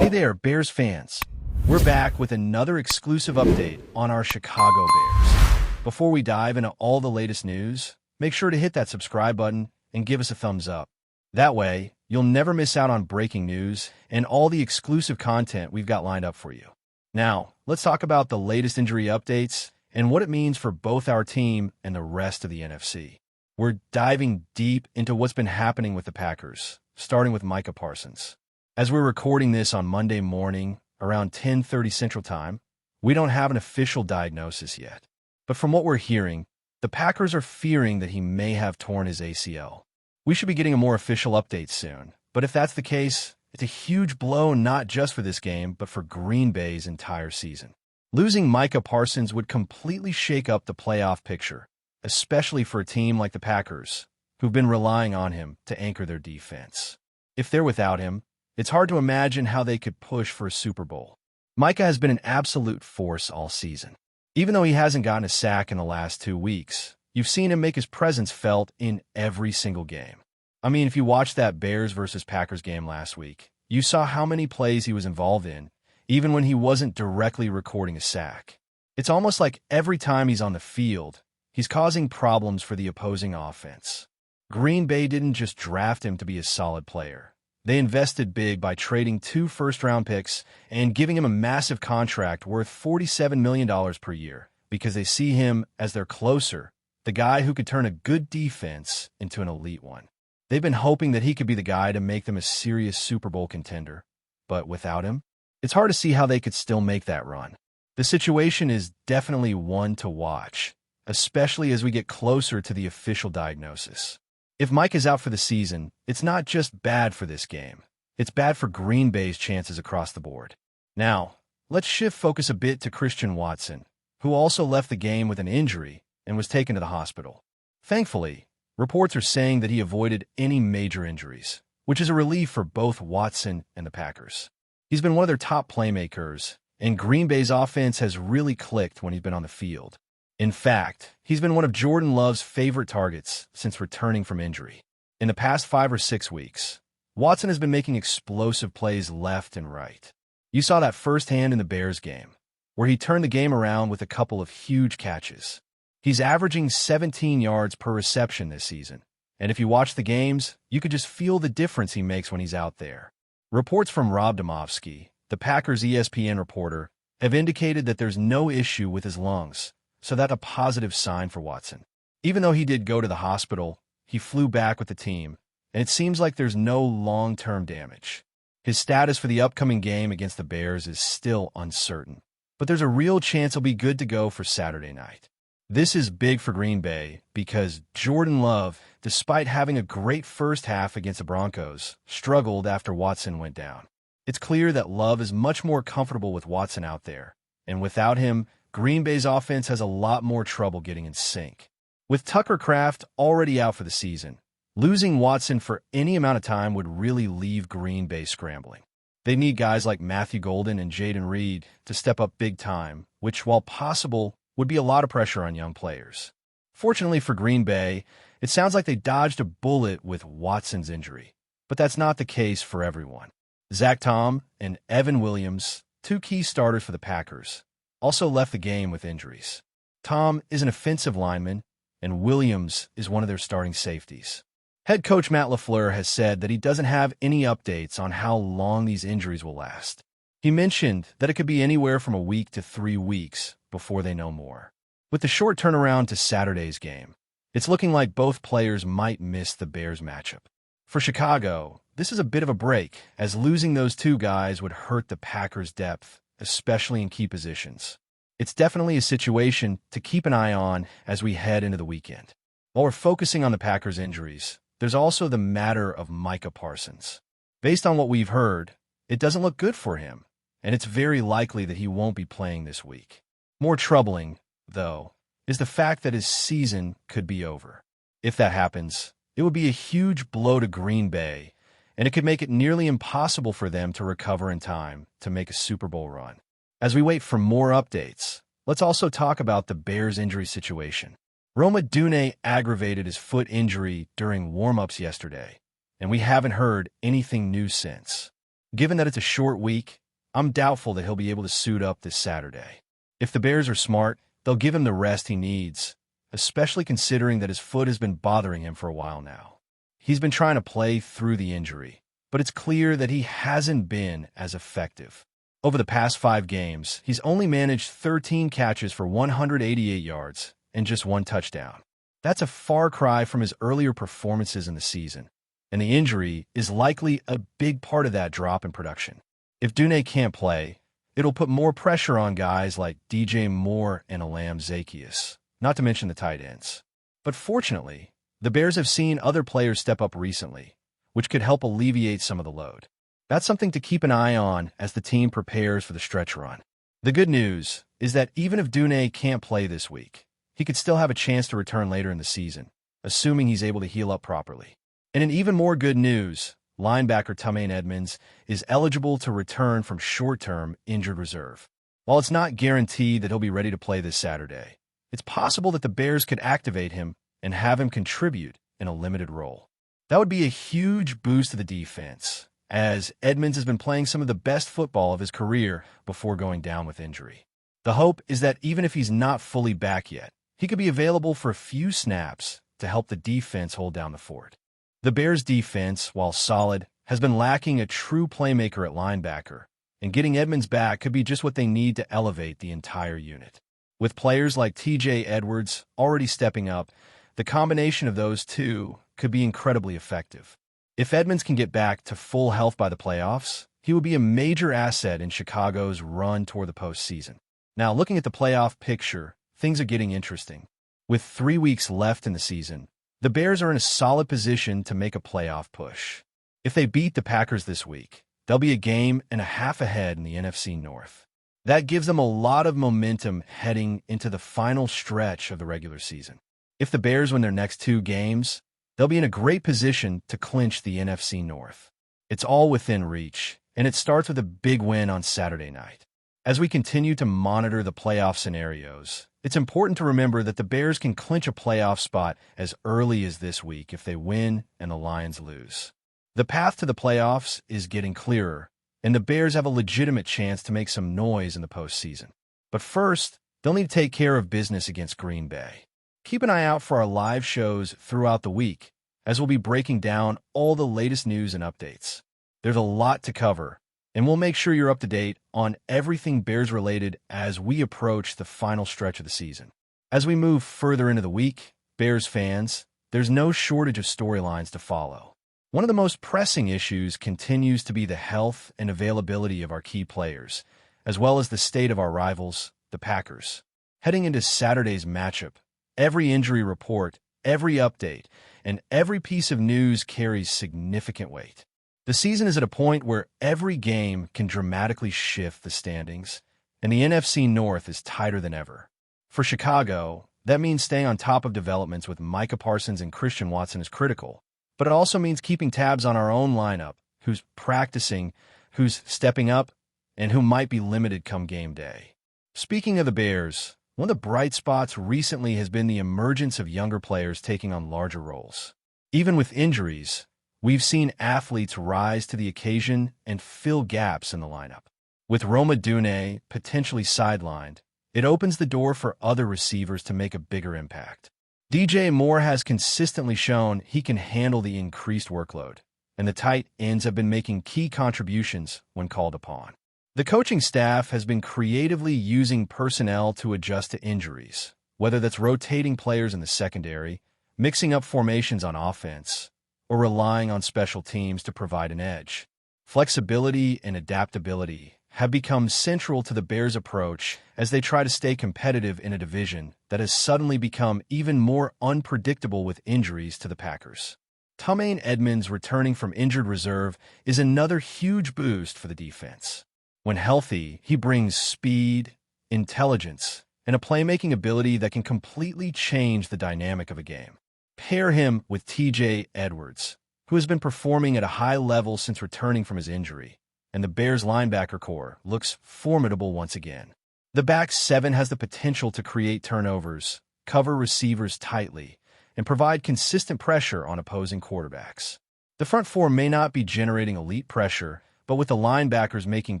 Hey there, Bears fans. We're back with another exclusive update on our Chicago Bears. Before we dive into all the latest news, make sure to hit that subscribe button and give us a thumbs up. That way, you'll never miss out on breaking news and all the exclusive content we've got lined up for you. Now, let's talk about the latest injury updates and what it means for both our team and the rest of the NFC. We're diving deep into what's been happening with the Packers, starting with Micah Parsons. As we're recording this on Monday morning, around 10:30 Central Time, we don't have an official diagnosis yet. But from what we're hearing, the Packers are fearing that he may have torn his ACL. We should be getting a more official update soon, but if that's the case, it's a huge blow not just for this game, but for Green Bay's entire season. Losing Micah Parsons would completely shake up the playoff picture, especially for a team like the Packers, who've been relying on him to anchor their defense. If they're without him, it's hard to imagine how they could push for a Super Bowl. Micah has been an absolute force all season. Even though he hasn't gotten a sack in the last 2 weeks, you've seen him make his presence felt in every single game. I mean, if you watched that Bears versus Packers game last week, you saw how many plays he was involved in, even when he wasn't directly recording a sack. It's almost like every time he's on the field, he's causing problems for the opposing offense. Green Bay didn't just draft him to be a solid player. They invested big by trading 2 first-round picks and giving him a massive contract worth $47 million per year because they see him as their closer, the guy who could turn a good defense into an elite one. They've been hoping that he could be the guy to make them a serious Super Bowl contender, but without him, it's hard to see how they could still make that run. The situation is definitely one to watch, especially as we get closer to the official diagnosis. If Mike is out for the season, it's not just bad for this game. It's bad for Green Bay's chances across the board. Now, let's shift focus a bit to Christian Watson, who also left the game with an injury and was taken to the hospital. Thankfully, reports are saying that he avoided any major injuries, which is a relief for both Watson and the Packers. He's been one of their top playmakers, and Green Bay's offense has really clicked when he's been on the field. In fact, he's been one of Jordan Love's favorite targets since returning from injury. In the past 5 or 6 weeks, Watson has been making explosive plays left and right. You saw that firsthand in the Bears game, where he turned the game around with a couple of huge catches. He's averaging 17 yards per reception this season, and if you watch the games, you could just feel the difference he makes when he's out there. Reports from Rob Demovsky, the Packers ESPN reporter, have indicated that there's no issue with his lungs, so that's a positive sign for Watson. Even though he did go to the hospital, he flew back with the team, and it seems like there's no long-term damage. His status for the upcoming game against the Bears is still uncertain, but there's a real chance he'll be good to go for Saturday night. This is big for Green Bay because Jordan Love, despite having a great first half against the Broncos, struggled after Watson went down. It's clear that Love is much more comfortable with Watson out there, and without him, Green Bay's offense has a lot more trouble getting in sync. With Tucker Kraft already out for the season, losing Watson for any amount of time would really leave Green Bay scrambling. They need guys like Matthew Golden and Jaden Reed to step up big time, which, while possible, would be a lot of pressure on young players. Fortunately for Green Bay, it sounds like they dodged a bullet with Watson's injury, but that's not the case for everyone. Zach Tom and Evan Williams, 2 key starters for the Packers, also left the game with injuries. Tom is an offensive lineman, and Williams is one of their starting safeties. Head coach Matt LaFleur has said that he doesn't have any updates on how long these injuries will last. He mentioned that it could be anywhere from a week to 3 weeks before they know more. With the short turnaround to Saturday's game, it's looking like both players might miss the Bears matchup. For Chicago, this is a bit of a break, as losing those 2 guys would hurt the Packers' depth, especially in key positions. It's definitely a situation to keep an eye on as we head into the weekend. While we're focusing on the Packers' injuries, there's also the matter of Micah Parsons. Based on what we've heard, it doesn't look good for him, and it's very likely that he won't be playing this week. More troubling, though, is the fact that his season could be over. If that happens, it would be a huge blow to Green Bay, and it could make it nearly impossible for them to recover in time to make a Super Bowl run. As we wait for more updates, let's also talk about the Bears' injury situation. Rome Odunze aggravated his foot injury during warm-ups yesterday, and we haven't heard anything new since. Given that it's a short week, I'm doubtful that he'll be able to suit up this Saturday. If the Bears are smart, they'll give him the rest he needs, especially considering that his foot has been bothering him for a while now. He's been trying to play through the injury, but it's clear that he hasn't been as effective. Over the past 5 games, he's only managed 13 catches for 188 yards and just 1 touchdown. That's a far cry from his earlier performances in the season, and the injury is likely a big part of that drop in production. If Dune can't play, it'll put more pressure on guys like DJ Moore and Alam Zaccheaus, not to mention the tight ends. But fortunately, the Bears have seen other players step up recently, which could help alleviate some of the load. That's something to keep an eye on as the team prepares for the stretch run. The good news is that even if Dune can't play this week, he could still have a chance to return later in the season, assuming he's able to heal up properly. And in even more good news, linebacker Tremaine Edmunds is eligible to return from short-term injured reserve. While it's not guaranteed that he'll be ready to play this Saturday, it's possible that the Bears could activate him and have him contribute in a limited role. That would be a huge boost to the defense, as Edmunds has been playing some of the best football of his career before going down with injury. The hope is that even if he's not fully back yet, he could be available for a few snaps to help the defense hold down the fort. The Bears' defense, while solid, has been lacking a true playmaker at linebacker, and getting Edmunds back could be just what they need to elevate the entire unit. With players like TJ Edwards already stepping up, the combination of those two could be incredibly effective. If Edmunds can get back to full health by the playoffs, he would be a major asset in Chicago's run toward the postseason. Now, looking at the playoff picture, things are getting interesting. With 3 weeks left in the season, the Bears are in a solid position to make a playoff push. If they beat the Packers this week, they'll be a game and a half ahead in the NFC North. That gives them a lot of momentum heading into the final stretch of the regular season. If the Bears win their next 2 games, they'll be in a great position to clinch the NFC North. It's all within reach, and it starts with a big win on Saturday night. As we continue to monitor the playoff scenarios, it's important to remember that the Bears can clinch a playoff spot as early as this week if they win and the Lions lose. The path to the playoffs is getting clearer, and the Bears have a legitimate chance to make some noise in the postseason. But first, they'll need to take care of business against Green Bay. Keep an eye out for our live shows throughout the week, as we'll be breaking down all the latest news and updates. There's a lot to cover, and we'll make sure you're up to date on everything Bears-related as we approach the final stretch of the season. As we move further into the week, Bears fans, there's no shortage of storylines to follow. One of the most pressing issues continues to be the health and availability of our key players, as well as the state of our rivals, the Packers. Heading into Saturday's matchup, every injury report, every update, and every piece of news carries significant weight. The season is at a point where every game can dramatically shift the standings, and the NFC North is tighter than ever. For Chicago, that means staying on top of developments with Micah Parsons and Christian Watson is critical, but it also means keeping tabs on our own lineup, who's practicing, who's stepping up, and who might be limited come game day. Speaking of the Bears, one of the bright spots recently has been the emergence of younger players taking on larger roles. Even with injuries, we've seen athletes rise to the occasion and fill gaps in the lineup. With Roma Dune potentially sidelined, it opens the door for other receivers to make a bigger impact. DJ Moore has consistently shown he can handle the increased workload, and the tight ends have been making key contributions when called upon. The coaching staff has been creatively using personnel to adjust to injuries, whether that's rotating players in the secondary, mixing up formations on offense, or relying on special teams to provide an edge. Flexibility and adaptability have become central to the Bears' approach as they try to stay competitive in a division that has suddenly become even more unpredictable with injuries to the Packers. Tremaine Edmunds returning from injured reserve is another huge boost for the defense. When healthy, he brings speed, intelligence, and a playmaking ability that can completely change the dynamic of a game. Pair him with TJ Edwards, who has been performing at a high level since returning from his injury, and the Bears' linebacker core looks formidable once again. The back seven has the potential to create turnovers, cover receivers tightly, and provide consistent pressure on opposing quarterbacks. The front four may not be generating elite pressure, But with the linebackers making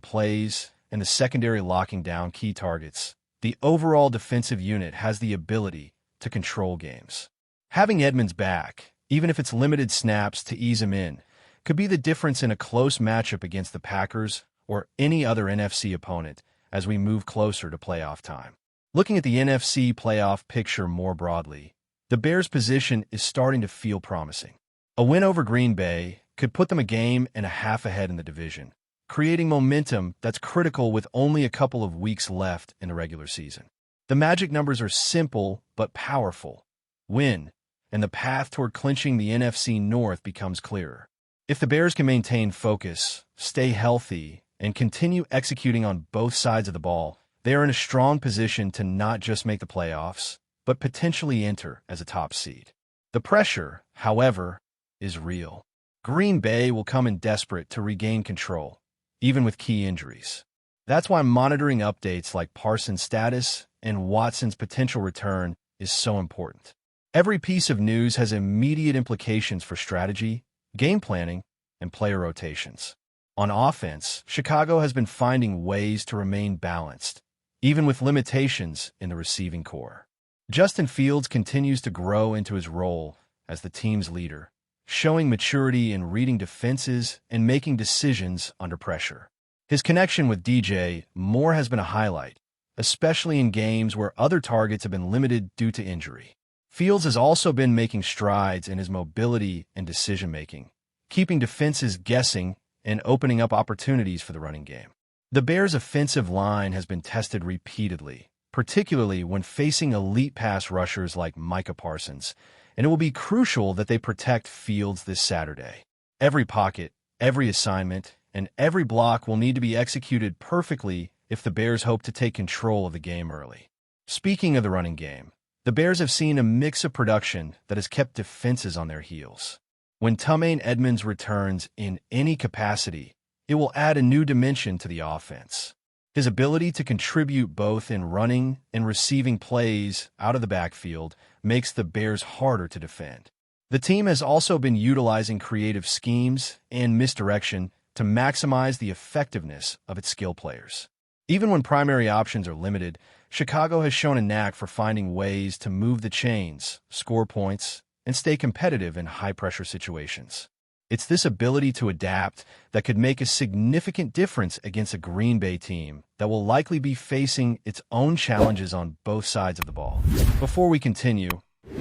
plays and the secondary locking down key targets, the overall defensive unit has the ability to control games. Having Edmonds back, even if it's limited snaps to ease him in, could be the difference in a close matchup against the Packers or any other NFC opponent as we move closer to playoff time. Looking at the NFC playoff picture more broadly, the Bears' position is starting to feel promising. A win over Green Bay could put them a game and a half ahead in the division, creating momentum that's critical with only a couple of weeks left in the regular season. The magic numbers are simple but powerful. Win, and the path toward clinching the NFC North becomes clearer. If the Bears can maintain focus, stay healthy, and continue executing on both sides of the ball, they are in a strong position to not just make the playoffs, but potentially enter as a top seed. The pressure, however, is real. Green Bay will come in desperate to regain control, even with key injuries. That's why monitoring updates like Parsons' status and Watson's potential return is so important. Every piece of news has immediate implications for strategy, game planning, and player rotations. On offense, Chicago has been finding ways to remain balanced, even with limitations in the receiving core. Justin Fields continues to grow into his role as the team's leader, showing maturity in reading defenses and making decisions under pressure. His connection with DJ Moore has been a highlight, especially in games where other targets have been limited due to injury. Fields has also been making strides in his mobility and decision-making, keeping defenses guessing and opening up opportunities for the running game. The Bears' offensive line has been tested repeatedly, particularly when facing elite pass rushers like Micah Parsons, and it will be crucial that they protect Fields this Saturday. Every pocket, every assignment, and every block will need to be executed perfectly if the Bears hope to take control of the game early. Speaking of the running game, the Bears have seen a mix of production that has kept defenses on their heels. When Tremaine Edmonds returns in any capacity, it will add a new dimension to the offense. His ability to contribute both in running and receiving plays out of the backfield makes the Bears harder to defend. The team has also been utilizing creative schemes and misdirection to maximize the effectiveness of its skill players. Even when primary options are limited, Chicago has shown a knack for finding ways to move the chains, score points, and stay competitive in high-pressure situations. It's this ability to adapt that could make a significant difference against a Green Bay team that will likely be facing its own challenges on both sides of the ball. Before we continue,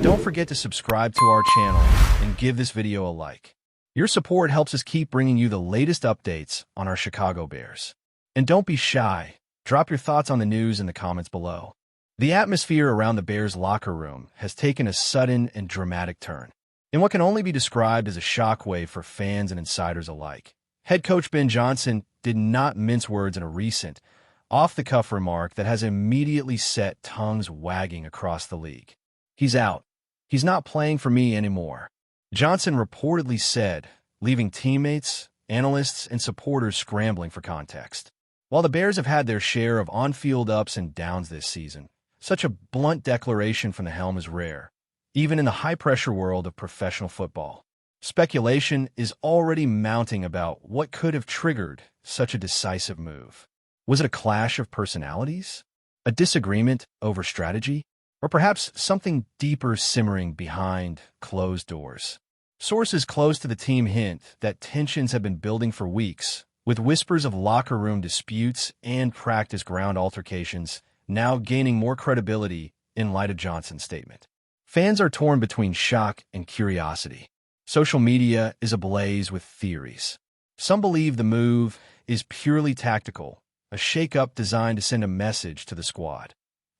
don't forget to subscribe to our channel and give this video a like. Your support helps us keep bringing you the latest updates on our Chicago Bears. And don't be shy. Drop your thoughts on the news in the comments below. The atmosphere around the Bears' locker room has taken a sudden and dramatic turn, in what can only be described as a shockwave for fans and insiders alike. Head coach Ben Johnson did not mince words in a recent, off-the-cuff remark that has immediately set tongues wagging across the league. He's out. He's not playing for me anymore. Johnson reportedly said, leaving teammates, analysts, and supporters scrambling for context. While the Bears have had their share of on-field ups and downs this season, such a blunt declaration from the helm is rare, even in the high-pressure world of professional football. Speculation is already mounting about what could have triggered such a decisive move. Was it a clash of personalities? A disagreement over strategy? Or perhaps something deeper simmering behind closed doors? Sources close to the team hint that tensions have been building for weeks, with whispers of locker room disputes and practice ground altercations now gaining more credibility in light of Johnson's statement. Fans are torn between shock and curiosity. Social media is ablaze with theories. Some believe the move is purely tactical, a shake-up designed to send a message to the squad.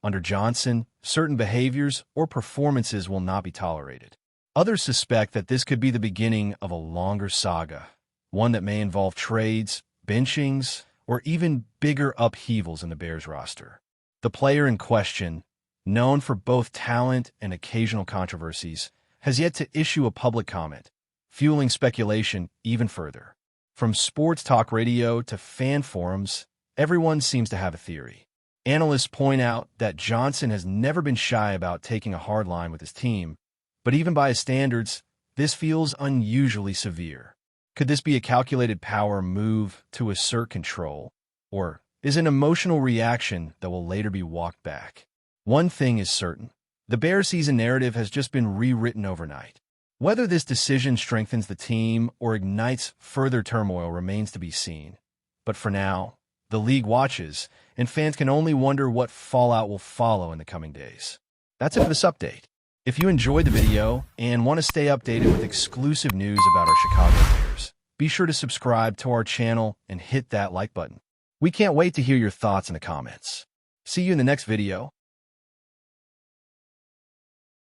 Under Johnson, certain behaviors or performances will not be tolerated. Others suspect that this could be the beginning of a longer saga, one that may involve trades, benchings, or even bigger upheavals in the Bears roster. The player in question, known for both talent and occasional controversies, has yet to issue a public comment, fueling speculation even further. From sports talk radio to fan forums, everyone seems to have a theory. Analysts point out that Johnson has never been shy about taking a hard line with his team, but even by his standards, this feels unusually severe. Could this be a calculated power move to assert control? Or is it an emotional reaction that will later be walked back? One thing is certain. The Bears season narrative has just been rewritten overnight. Whether this decision strengthens the team or ignites further turmoil remains to be seen. But for now, the league watches, and fans can only wonder what fallout will follow in the coming days. That's it for this update. If you enjoyed the video and want to stay updated with exclusive news about our Chicago Bears, be sure to subscribe to our channel and hit that like button. We can't wait to hear your thoughts in the comments. See you in the next video.